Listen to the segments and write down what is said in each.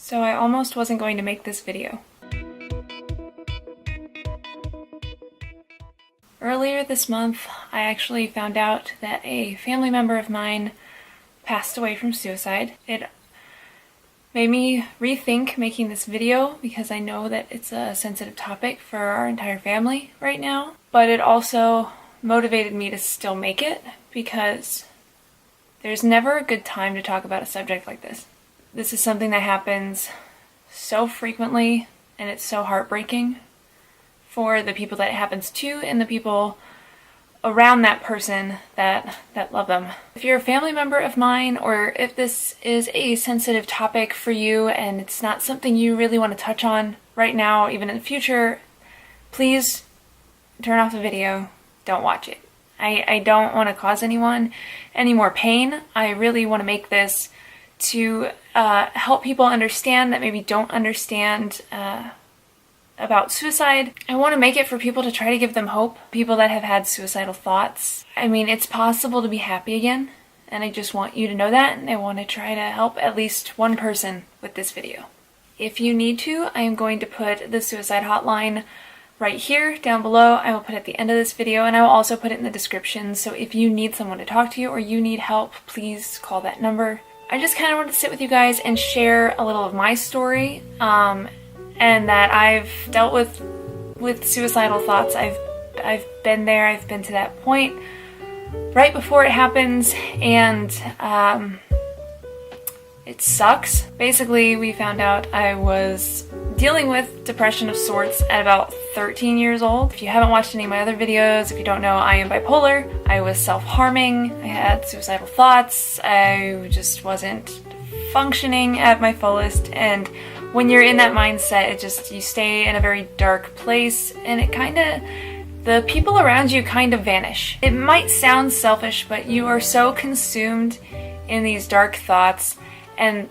So I almost wasn't going to make this video. Earlier this month, I actually found out that a family member of mine passed away from suicide. It made me rethink making this video because I know that it's a sensitive topic for our entire family right now, but it also motivated me to still make it because there's never a good time to talk about a subject like this. This is something that happens so frequently, and it's so heartbreaking for the people that it happens to and the people around that person that love them. If you're a family member of mine, or if this is a sensitive topic for you and it's not something you really want to touch on right now, even in the future, please turn off the video. Don't watch it. I don't want to cause anyone any more pain. I really want to make this to help people understand that maybe don't understand about suicide. I want to make it for people to try to give them hope, people that have had suicidal thoughts. I mean, it's possible to be happy again, and I just want you to know that, and I want to try to help at least one person with this video. If you need to, I am going to put the suicide hotline right here down below. I will put it at the end of this video, and I will also put it in the description, so if you need someone to talk to you or you need help, please call that number. I just kind of wanted to sit with you guys and share a little of my story, and that I've dealt with suicidal thoughts. I've been there. I've been to that point right before it happens, and it sucks. Basically, we found out I was dealing with depression of sorts at about 13 years old. If you haven't watched any of my other videos, if you don't know, I am bipolar. I was self-harming. I had suicidal thoughts. I just wasn't functioning at my fullest, and when you're in that mindset, you stay in a very dark place, and the people around you kind of vanish. It might sound selfish, but you are so consumed in these dark thoughts, and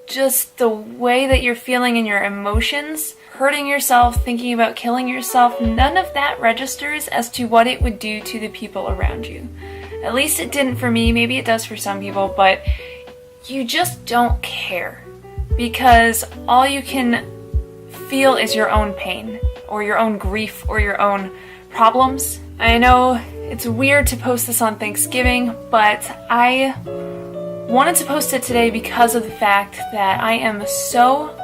just the way that you're feeling in your emotions, hurting yourself, thinking about killing yourself, none of that registers as to what it would do to the people around you. At least it didn't for me. Maybe it does for some people, but you just don't care, because all you can feel is your own pain or your own grief or your own problems. I know it's weird to post this on Thanksgiving, but I wanted to post it today because of the fact that I am so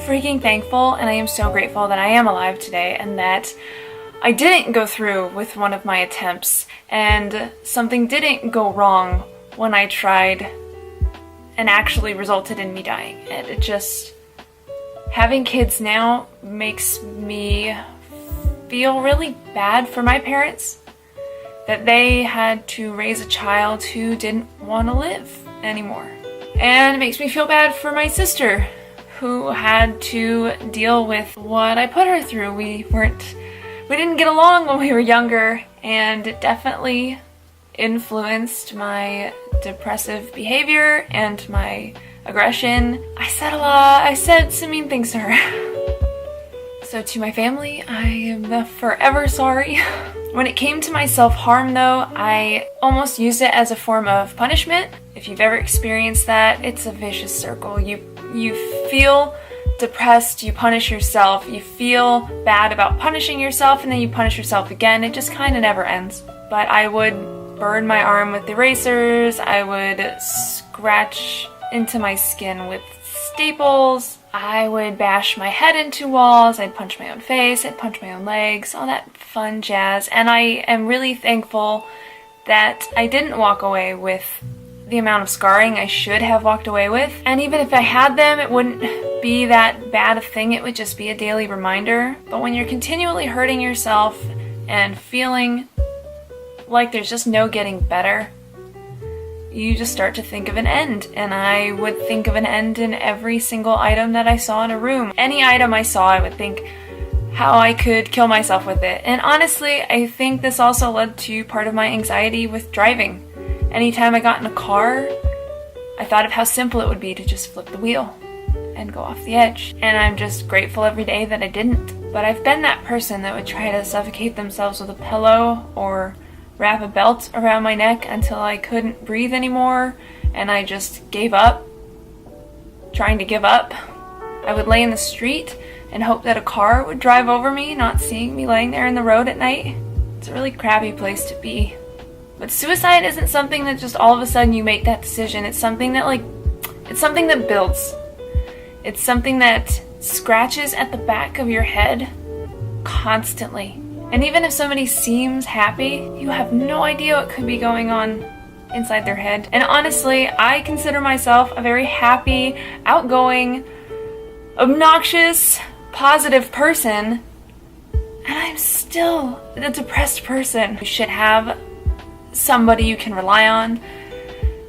freaking thankful and I am so grateful that I am alive today and that I didn't go through with one of my attempts and something didn't go wrong when I tried and actually resulted in me dying. And it just, having kids now makes me feel really bad for my parents, that they had to raise a child who didn't want to live anymore. And it makes me feel bad for my sister, who had to deal with what I put her through. We didn't get along when we were younger, and it definitely influenced my depressive behavior and my aggression. I said some mean things to her. So to my family, I am forever sorry. When it came to my self-harm though, I almost used it as a form of punishment. If you've ever experienced that, it's a vicious circle. You feel depressed, you punish yourself, you feel bad about punishing yourself, and then you punish yourself again. It just kind of never ends. But I would burn my arm with erasers, I would scratch into my skin with staples, I would bash my head into walls, I'd punch my own face, I'd punch my own legs, all that fun jazz. And I am really thankful that I didn't walk away with the amount of scarring I should have walked away with. And even if I had them, it wouldn't be that bad a thing, it would just be a daily reminder. But when you're continually hurting yourself and feeling like there's just no getting better, you just start to think of an end. And I would think of an end in every single item that I saw in a room. Any item I saw, I would think how I could kill myself with it. And honestly, I think this also led to part of my anxiety with driving. Anytime I got in a car, I thought of how simple it would be to just flip the wheel and go off the edge. And I'm just grateful every day that I didn't. But I've been that person that would try to suffocate themselves with a pillow or wrap a belt around my neck until I couldn't breathe anymore and I just gave up. trying to give up. I would lay in the street and hope that a car would drive over me, not seeing me laying there in the road at night. It's a really crappy place to be. But suicide isn't something that just all of a sudden you make that decision. It's something that it's something that builds. It's something that scratches at the back of your head constantly. And even if somebody seems happy, you have no idea what could be going on inside their head. And honestly, I consider myself a very happy, outgoing, obnoxious, positive person, and I'm still a depressed person. You should have somebody you can rely on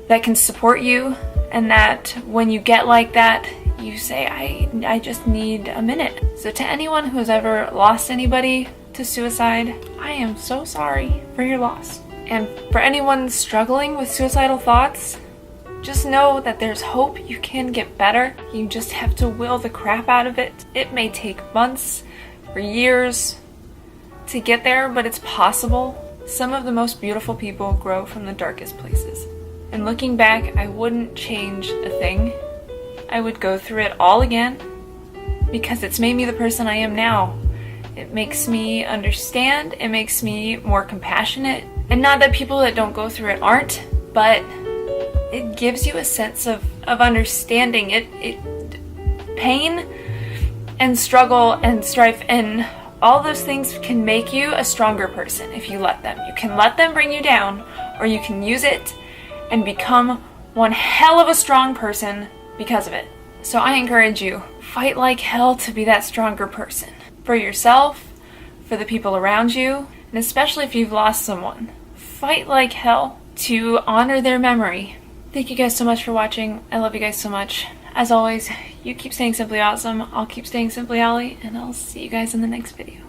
that can support you, and that when you get like that, you say, I just need a minute. So to anyone who has ever lost anybody to suicide, I am so sorry for your loss. And for anyone struggling with suicidal thoughts, just know that there's hope. You can get better. You just have to will the crap out of it. It may take months or years to get there, but it's possible. Some of the most beautiful people grow from the darkest places. And looking back, I wouldn't change a thing. I would go through it all again because it's made me the person I am now. It makes me understand. It makes me more compassionate. And not that people that don't go through it aren't, but it gives you a sense of understanding. Pain and struggle and strife and all those things can make you a stronger person if you let them. You can let them bring you down, or you can use it and become one hell of a strong person because of it. So I encourage you, fight like hell to be that stronger person. For yourself, for the people around you, and especially if you've lost someone. Fight like hell to honor their memory. Thank you guys so much for watching. I love you guys so much. As always, you keep staying simply awesome. I'll keep staying simply Ollie, and I'll see you guys in the next video.